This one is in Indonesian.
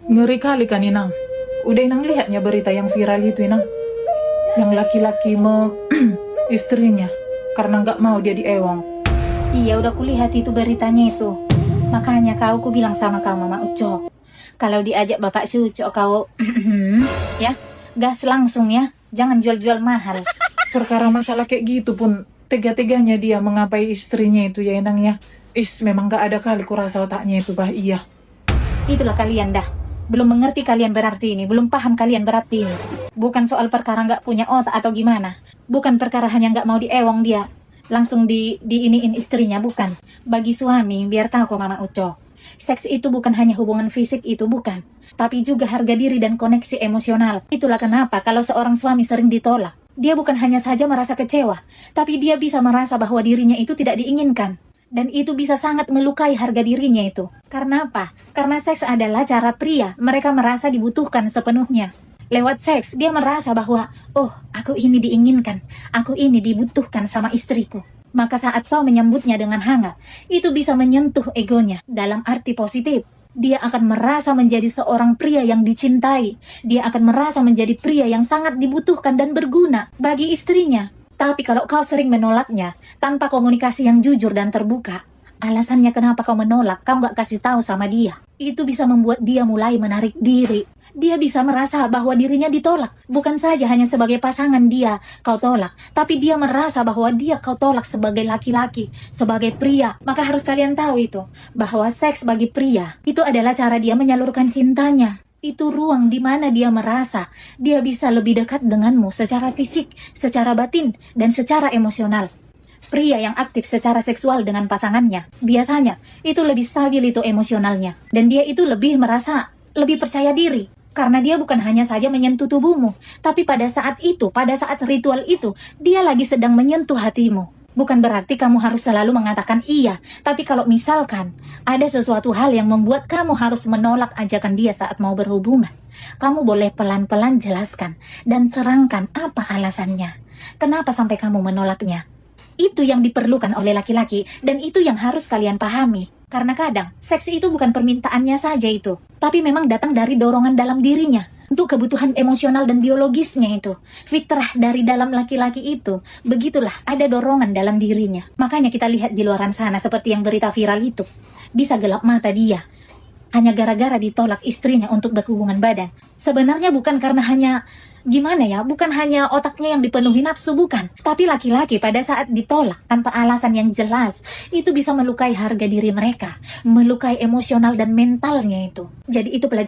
Ngeri kali kan Inang. Udah Inang lihatnya berita yang viral itu Inang. Yang laki-laki istrinya karena nggak mau dia diewong. Iya, udah kulihat itu beritanya itu. Makanya ku bilang sama kau Mama Ucok, kalau diajak Bapak si Ucok kau ya, gas langsung ya. Jangan jual-jual mahal. Perkara masalah kayak gitu pun tega-teganya dia mengapai istrinya itu ya Inang ya. Memang nggak ada kali kurasa otaknya itu bah iya. Itulah kalian dah. Belum mengerti kalian berarti ini. Belum paham kalian berarti ini. Bukan soal perkara nggak punya otak atau gimana. Bukan perkara hanya nggak mau diewong dia. Langsung diiniin istrinya, bukan. Bagi suami, biar tahu kok Mama Uco. Seks itu bukan hanya hubungan fisik itu, bukan. Tapi juga harga diri dan koneksi emosional. Itulah kenapa kalau seorang suami sering ditolak, dia bukan hanya saja merasa kecewa, tapi dia bisa merasa bahwa dirinya itu tidak diinginkan. Dan itu bisa sangat melukai harga dirinya itu. Karena apa? Karena seks adalah cara pria mereka merasa dibutuhkan sepenuhnya. Lewat seks, dia merasa bahwa, oh, aku ini diinginkan, aku ini dibutuhkan sama istriku. Maka saat kau menyambutnya dengan hangat, itu bisa menyentuh egonya dalam arti positif. Dia akan merasa menjadi seorang pria yang dicintai. Dia akan merasa menjadi pria yang sangat dibutuhkan dan berguna bagi istrinya. Tapi kalau kau sering menolaknya, tanpa komunikasi yang jujur dan terbuka, alasannya kenapa kau menolak, kau nggak kasih tahu sama dia. Itu bisa membuat dia mulai menarik diri. Dia bisa merasa bahwa dirinya ditolak. Bukan saja hanya sebagai pasangan dia kau tolak, tapi dia merasa bahwa dia kau tolak sebagai laki-laki, sebagai pria. Maka harus kalian tahu itu, bahwa seks bagi pria, itu adalah cara dia menyalurkan cintanya. Itu ruang di mana dia merasa dia bisa lebih dekat denganmu secara fisik, secara batin, dan secara emosional. Pria yang aktif secara seksual dengan pasangannya, biasanya itu lebih stabil itu emosionalnya. Dan dia itu lebih merasa, lebih percaya diri. Karena dia bukan hanya saja menyentuh tubuhmu, tapi pada saat itu, pada saat ritual itu, dia lagi sedang menyentuh hatimu. Bukan berarti kamu harus selalu mengatakan iya, tapi kalau misalkan ada sesuatu hal yang membuat kamu harus menolak ajakan dia saat mau berhubungan, kamu boleh pelan-pelan jelaskan dan terangkan apa alasannya. Kenapa sampai kamu menolaknya? Itu yang diperlukan oleh laki-laki dan itu yang harus kalian pahami. Karena kadang, seks itu bukan permintaannya saja itu, tapi memang datang dari dorongan dalam dirinya. Untuk kebutuhan emosional dan biologisnya itu. Fitrah dari dalam laki-laki itu, begitulah ada dorongan dalam dirinya. Makanya kita lihat di luaran sana seperti yang berita viral itu. Bisa gelap mata dia. Hanya gara-gara ditolak istrinya untuk berhubungan badan. Sebenarnya bukan karena hanya, gimana ya, bukan hanya otaknya yang dipenuhi nafsu, bukan. Tapi laki-laki pada saat ditolak tanpa alasan yang jelas, itu bisa melukai harga diri mereka. Melukai emosional dan mentalnya itu. Jadi itu pelajaran.